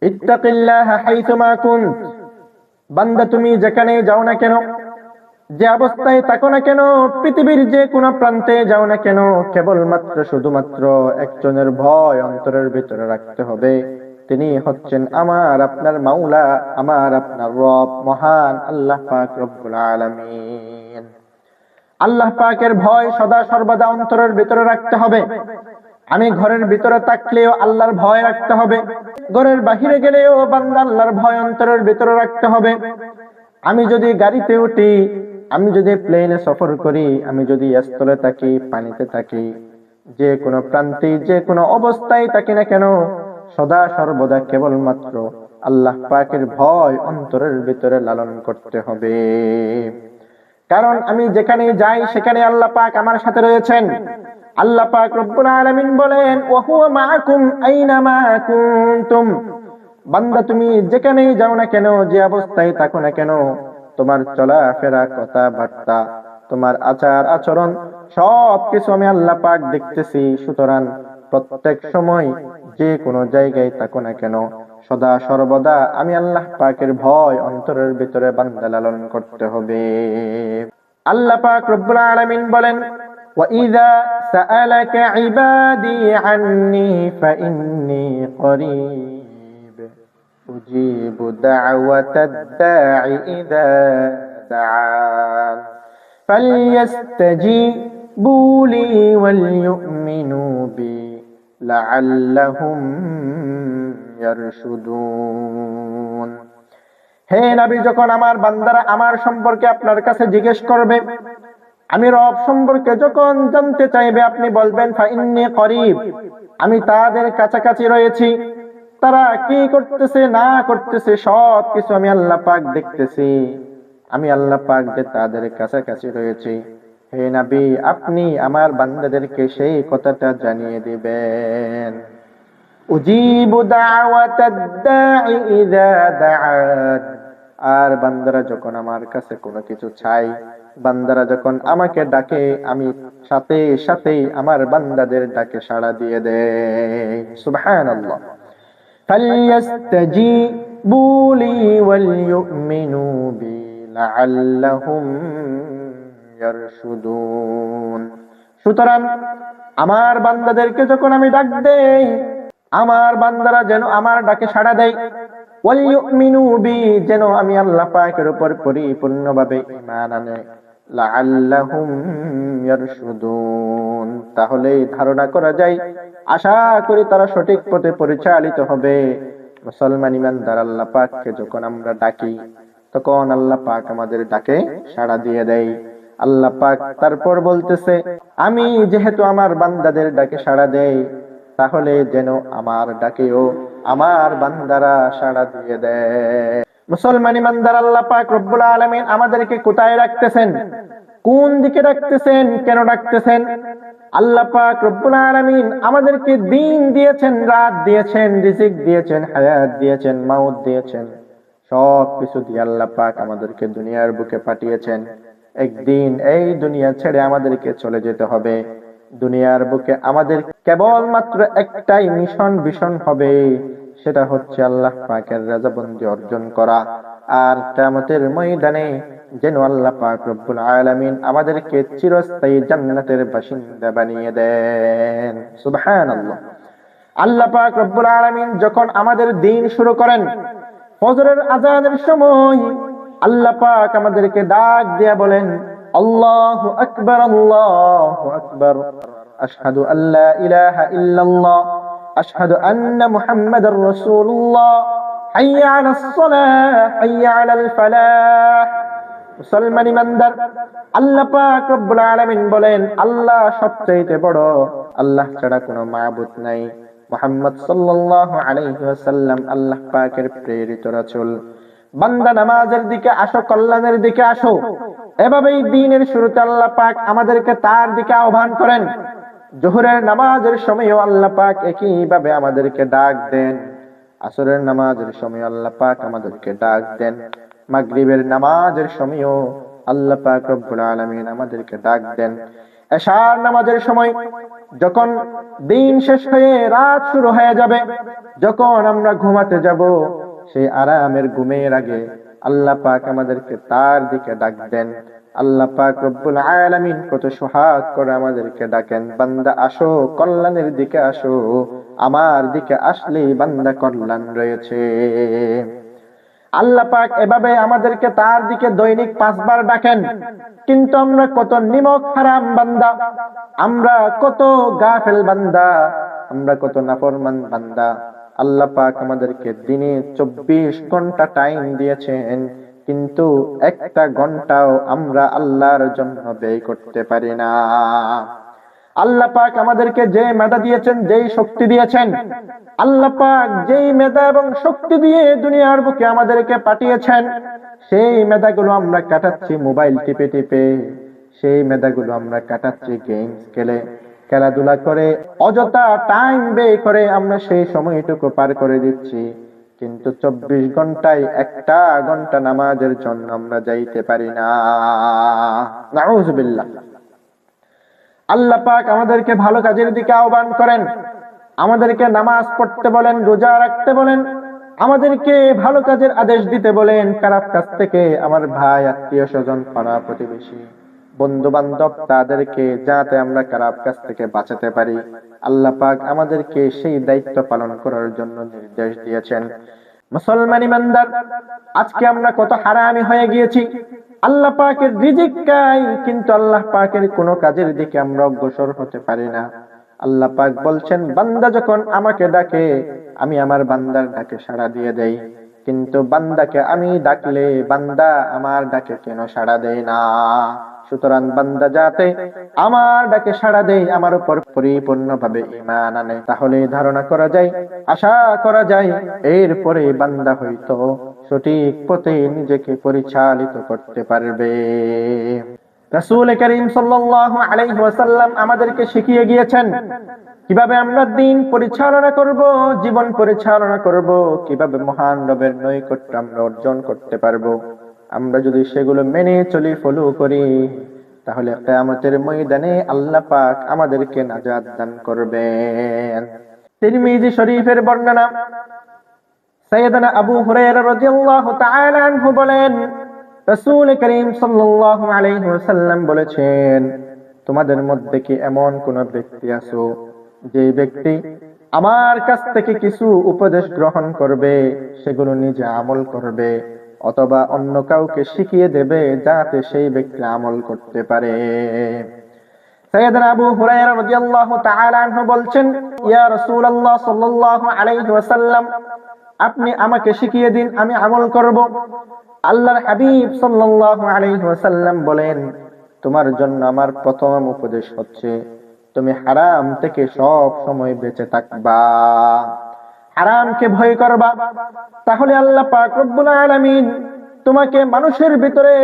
ইত্তাকিল্লাহা হাইসুমা কুনত, বান্দা তুমি যেখানেই যাও না কেন, যে অবস্থায় থাকো না কেন, পৃথিবীর যে কোনো প্রান্তে যাও না কেন, কেবলমাত্র শুধুমাত্র একজনের ভয় অন্তরের ভিতরে রাখতে হবে। তিনি হচ্ছেন আমার আপনার মাওলা, আমার আপনার রব, মহান আল্লাহ পাক রব্বুল আলামিন। আল্লাহ পাকের ভয় সদা সর্বদা অন্তরের ভিতরে রাখতে হবে। আমি ঘরের ভিতরে থাকলেও আল্লাহর ভয় রাখতে হবে, ঘরের বাহিরে গেলেও বান্দা আল্লাহর ভয় অন্তরের ভিতরে রাখতে হবে। আমি যদি গাড়িতে উঠি, আমি যদি প্লেনে সফর করি, আমি যদি স্থলে থাকি, পানিতে থাকি, যে কোনো প্রান্তে যে কোনো অবস্থায় থাকি না কেন, সদা সর্বদা কেবলমাত্র আল্লাহ পাকের ভয় অন্তরের ভিতরে লালন করতে হবে। কারণ আমি যেখানে যাই সেখানে আল্লাহ পাক আমার সাথে রয়েছেন। আল্লাহ পাক রব্বুল আলামিন বলেন, ওয়া হুয়া মাআকুম আইনামা কুনতুম, বান্দা তুমি যেখানেই যাও না কেন, যে অবস্থায় থাকো না কেন, তোমার চলাফেরা, কথাবার্তা, তোমার আচার আচরণ সবকিছু আমি আল্লাহ পাক দেখতেছি। সুতরাং প্রত্যেক সময় যে কোনো জায়গায় থাকো না কেন, সদা সর্বদা আমি আল্লাহ পাকের ভয় অন্তরের ভিতরে বান্দা লালন করতে হবে। আল্লাহ পাক রব্বুল আলামিন বলেন, وَإِذَا سَأَلَكَ عِبَادِي عَنِّي فَإِنِّي قَرِيبٌ أُجِيبُ دَعْوَةَ الدَّاعِ إِذَا دَعَانِ فَلْيَسْتَجِيبُوا لِي وَلْيُؤْمِنُوا بِي لَعَلَّهُمْ يَرْشُدُونَ। হে নবী, যখন আমার বান্দারা আমার সম্পর্কে আপনার কাছে জিজ্ঞেস করবে, আমি রব সম্পর্কে যখন জানতে চাইবে, আপনি বলবেন ফাইন্নী করিব, আমি তাদের কাছাকাছি রয়েছি। তারা কি করতেছে না করতেছে সব কিছু আমি আল্লাহ পাক দেখতেছি। আমি আল্লাহ পাক যে তাদের কাছাকাছি রয়েছি। হে নবী, আপনি আমার বান্দাদেরকে সেই কথাটা জানিয়ে দিবেন। উজিবু দাওয়াতাদ দাঈ ইযা দাআন, আর বান্দারা যখন আমার কাছে কোনো কিছু চাই, বান্দারা যখন আমাকে ডাকে, আমি সাথে সাথেই আমার বান্দাদের ডাকে সাড়া দিয়ে দেই। সুবহানাল্লাহ। ফালইস্তাজিবু লি ওয়াল ইউমিনু বি লাআল্লাহুম ইয়ারশুদুন। সুতরাং আমার বান্দাদেরকে যখন আমি ডাক দেই, আমার বান্দারা যেন আমার ডাকে সাড়া দেয়। ওয়াল ইউমিনু বি, যেন আমি আল্লাহ পাকের উপর পরিপূর্ণভাবে ঈমান আনে। লাআল্লাহুম ইয়ারশুদুন, তাহলে ধারণা করা যায়, আশা করি তারা সঠিক পথে পরিচালিত হবে। মুসলমান ইমানদার আল্লাহ পাককে যখন আমরা ডাকি, তখন আল্লাহ পাক আমাদের ডাকে সাড়া দিয়ে দেয়। আল্লাহ পাক তারপর বলতেছে, আমি যেহেতু আমার বান্দাদের ডাকে সাড়া দেই, তাহলে যেন আমার ডাকেও আমার বান্দারা সাড়া দিয়ে দেয়। মুসলমান ইমানদার আল্লাহ পাক রব্বুল আলামিন আমাদেরকে কোথায় রাখতেছেন, কোন দিকে রাখতেছেন, কেন রাখতেছেন? আল্লাহ পাক রব্বুল আলামিন আমাদেরকে দিন দিয়েছেন, রাত দিয়েছেন, রিজিক দিয়েছেন, হায়াত দিয়েছেন, মাউত দিয়েছেন। সব কিছু দিয়ে আল্লাহ পাক আমাদেরকে দুনিয়ার বুকে পাঠিয়েছেন। একদিন এই দুনিয়া ছেড়ে আমাদেরকে চলে যেতে হবে। দুনিয়ার বুকে আমাদের কেবলমাত্র একটাই মিশন ভিশন হবে, সেটা হচ্ছে আল্লাহ পাকের রাজাবন্দি অর্জন করা। আর কিয়ামতের ময়দানে যেন আল্লাহ পাক রব্বুল আলামিন আমাদেরকে চিরস্থায়ী জান্নাতের বাসিন্দা বানিয়ে দেন। সুবহানাল্লাহ। আল্লাহ পাক রব্বুল আলামিন যখন আমাদের দিন শুরু করেন, ফজরের আযানের সময় আল্লাহ পাক আমাদেরকে ডাক দিয়ে বলেন, আল্লাহু আকবার, আল্লাহু আকবার, আশহাদু আল্লা ইলাহা ইল্লাল্লাহ, আশহাদু আন্না মুহাম্মাদার রাসূলুল্লাহ, হাইয়া আলাস সালাহ, হাইয়া আলাল ফালাহ। মুসলমান ইমানদার, আল্লাহ পাক রব্বুল আলামিন বলেন, আল্লাহ সবচেয়ে বড়, আল্লাহ ছাড়া কোনো মাবুদ নাই। মুহাম্মদ সাল্লাল্লাহু আলাইহি ওয়াসাল্লাম আল্লাহ পাকের প্রেরিত রাসূল। বান্দা নামাজের দিকে আসো, কল্যাণের দিকে আসো। এভাবেই দিনের শুরুতে আল্লাহ পাক আমাদেরকে তার দিকে আহ্বান করেন। জোহরের নামাজের সময়ও আল্লাহ পাক একই ভাবে আমাদেরকে ডাক দেন। আসরের নামাজের সময় আল্লাহ পাক আমাদেরকে ডাক দেন। মাগরিবের নামাজের সময়ও আল্লাহ পাক রব্বুল আলামিন আমাদেরকে ডাক দেন। এশার নামাজের সময় যখন দিন শেষ হয়ে রাত শুরু হয়ে যাবে, যখন আমরা ঘুমাতে যাব, সেই আরামের ঘুমের আগে আল্লাহ পাক আমাদেরকে তার দিকে ডাক দেন। আল্লাহ পাক রব্বুল আলামিন কত সোহাগ করে আমাদেরকে ডাকেন, বান্দা আসো কল্যাণের দিকে আসো, আমার দিকে আসলেই বান্দা কল্যাণ রয়েছে। আল্লাহ পাক এভাবে আমাদেরকে তার দিকে দৈনিক 5 বার ডাকেন। কিন্তু আমরা কত নিমক হারাম বান্দা, আমরা কত গাফেল বান্দা, আমরা কত নাফরমান বান্দা। আল্লাহ পাক আমাদেরকে দিনে 24 ঘন্টা টাইম দিয়েছেন, কিন্তু একটা ঘন্টাও আমরা আল্লাহর জন্য ব্যয় করতে পারি না। আল্লাহ পাক আমাদেরকে যে মেধা দিয়েছেন, যেই শক্তি দিয়েছেন, আল্লাহ পাক যেই মেধা এবং শক্তি দিয়ে দুনিয়ার বুকে আমাদেরকে পাঠিয়েছেন, সেই মেধাগুলো আমরা কাটাচ্ছি মোবাইল টিপে টিপে, সেই মেধাগুলো আমরা কাটাচ্ছি গেমস খেলে, খেলাধুলা করে, অযথা টাইম ব্যয় করে আমরা সেই সময়টুকু পার করে দিচ্ছি। কিন্তু 24 ঘন্টায় একটা ঘন্টা নামাজের জন্য আমরা যাইতে পারি না। নাউযুবিল্লাহ। আল্লাহ পাক আমাদেরকে ভালো কাজের দিকে আহ্বান করেন, আমাদেরকে নামাজ পড়তে বলেন, রোজা রাখতে বলেন, আমাদেরকে ভালো কাজের আদেশ দিতে বলেন। খারাপ কাজ থেকে আমার ভাই, আত্মীয় স্বজন, পাড়া প্রতিবেশী, বন্ধু বান্ধব, তাদেরকে যাতে আমরা খারাপ কাজ থেকে বাঁচাতে পারি, আল্লাহ পাক আমাদেরকে সেই দায়িত্ব পালন করার জন্য নির্দেশ দিয়েছেন। মুসলমান ইমানদার, আজকে আমরা কত হারামি হয়ে গিয়েছি। আল্লাহ পাকের রিজিক খাই, কিন্তু আল্লাহ পাকের কোনো কাজের দিকে আমরা অগ্রসর হতে পারি না। আল্লাহ পাক বলছেন, বান্দা যখন আমাকে ডাকে, আমি আমার বান্দার ডাকে সাড়া দিয়ে দেই। কিন্তু বান্দাকে আমি ডাকলে বান্দা আমার ডাকে কেন সাড়া দেয় না? সুতরাং বান্দা যাতে আমার ডাকে সাড়া দেয়, আমার উপর পরিপূর্ণভাবে ঈমান আনে, তাহলে ধারণা করা যায়, আশা করা যায়, এরপরে বান্দা হয়তো সঠিক পথে নিজেকে পরিচালিত করতে পারবে। রাসূল করিম সাল্লাল্লাহু আলাইহি ওয়াসাল্লাম আমাদেরকে শিখিয়ে গিয়েছেন কিভাবে আমরা দিন পরিচালনা করব, জীবন পরিচালনা করব, কিভাবে মহান রবের নৈকট্য আমরা অর্জন করতে পারবো। আমরা যদি সেগুলো মেনে চলি, ফলো করি, তাহলে কিয়ামতের ময়দানে আল্লাহ পাক আমাদেরকে নাজাত দান করবেন। তিরমিজি শরীফের বর্ণনা, সাইয়েদনা আবু হুরায়রা রাদিয়াল্লাহু তাআলা আনহু বলেন, রাসূল করিম সাল্লাল্লাহু আলাইহি ওয়াসাল্লাম বলেছেন, তোমাদের মধ্যে কি এমন কোন ব্যক্তি আছে যে ব্যক্তি আমার কাছ থেকে কিছু উপদেশ গ্রহণ করবে, সেগুলো নিজে আমল করবে, অথবা অন্য কাউকে শিখিয়ে দেবে যাতে সেই ব্যক্তি আমল করতে পারে? সাইয়েদনা আবু হুরায়রা রাদিয়াল্লাহু তাআলা আনহু বলছেন, ইয়া রাসূলুল্লাহ সাল্লাল্লাহু আলাইহি ওয়াসাল্লাম, আপনি আমাকে শিখিয়ে দিন, আমি আমল করব। আল্লাহর হাবিব সাল্লাল্লাহু আলাইহি ওয়াসাল্লাম বলেন, তোমার জন্য আমার প্রথম উপদেশ হচ্ছে তুমি হারাম থেকে সব সময় বেঁচে থাকবা, হারামকে ভয় করবা। তাহলে আল্লাহ পাক রব্বুল আলামিন তোমাকে মানুষের ভিতরে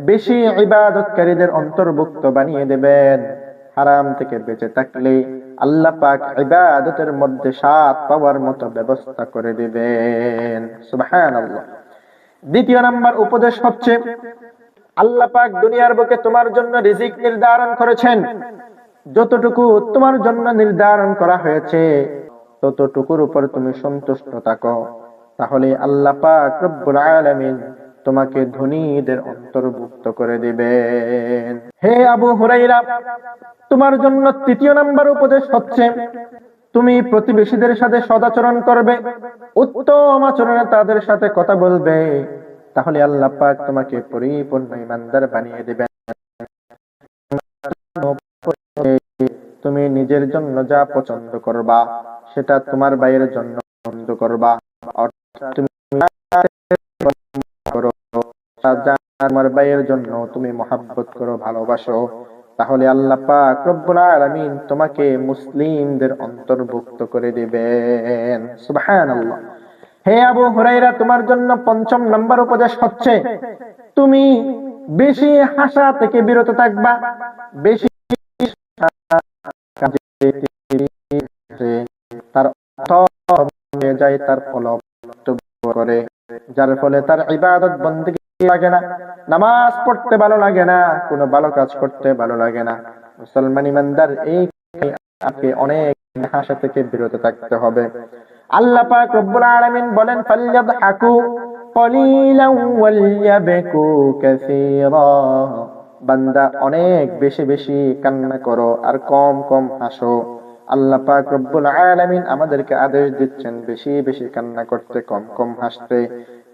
বেশি ইবাদতকারীদের অন্তর্ভুক্ত বানিয়ে দেবেন। হারাম থেকে বেঁচে থাকলে আল্লাহ পাক ইবাদতের মধ্যে স্বাদ পাওয়ার মতো ব্যবস্থা করে দিবেন। সুবহানাল্লাহ। দ্বিতীয় নাম্বার উপদেশ হচ্ছে, আল্লাহ পাক দুনিয়ার বুকে তোমার জন্য রিজিক নির্ধারণ করেছেন। যতটুকু তোমার জন্য নির্ধারণ করা হয়েছে ততটুকুর উপর তুমি সন্তুষ্ট থাকো, তাহলে আল্লাহ পাক রব্বুল আলামিন তোমাকে ধনীদের অন্তর্ভুক্ত করে দিবেন। হে আবু হুরায়রা, তোমার জন্য তৃতীয় নাম্বার উপদেশ হচ্ছে তুমি প্রতিবেশীদের সাথে সদাচরণ করবে, উত্তম আচরণে তাদের সাথে কথা বলবে, তাহলে আল্লাহ পাক তোমাকে পরিপূর্ণ ঈমানদার বানিয়ে দিবেন। তুমি নিজের জন্য যা পছন্দ করবা সেটা তোমার ভাইয়ের জন্য পছন্দ করবা, অর্থাৎ তুমি তোমার ভাইয়ের জন্য তুমি মহব্বত করো, ভালোবাসো, তাহলে আল্লাহ পাক রব্বুল আলামিন তোমাকে মুসলিমদের অন্তর্ভুক্ত করে দিবেন। সুবহানাল্লাহ। হে আবু হুরায়রা, তোমার জন্য পঞ্চম নাম্বার উপদেশ হচ্ছে তুমি বেশি হাসা থেকে বিরত থাকবা, বেশি তার যায় তার ফল করে, যার ফলে তার ইবাদত বন্দেগী লাগে না, নামাজ পড়তে ভালো লাগে না, কোনো ভালো কাজ করতে ভালো লাগে না। মুসলমান ইমানদার এই আপনি অনেক হাসা থেকে বিরত থাকতে হবে। আল্লাহ পাক রব্বুল আলামিন বলেন ফালইয়াদহাকু কলিলান ওয়ালইয়াবকু কাসীরা, বান্দা অনেক বেশি বেশি কান্না করো আর কম কম হাসো। আল্লাহ পাক রব্বুল আলামিন আমাদেরকে আদেশ দিচ্ছেন বেশি বেশি কান্না করতে, কম কম হাসতে।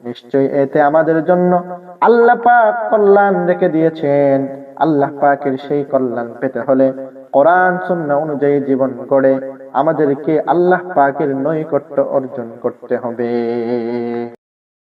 নিশ্চয়ই এতে আমাদের জন্য আল্লাহ পাক কল্যাণ রেখে দিয়েছেন। আল্লাহ পাকের সেই কল্যাণ পেতে হলে কোরআন সুন্নাহ অনুযায়ী জীবন গড়ে আমাদেরকে আল্লাহ পাকের নৈকট্য অর্জন করতে হবে।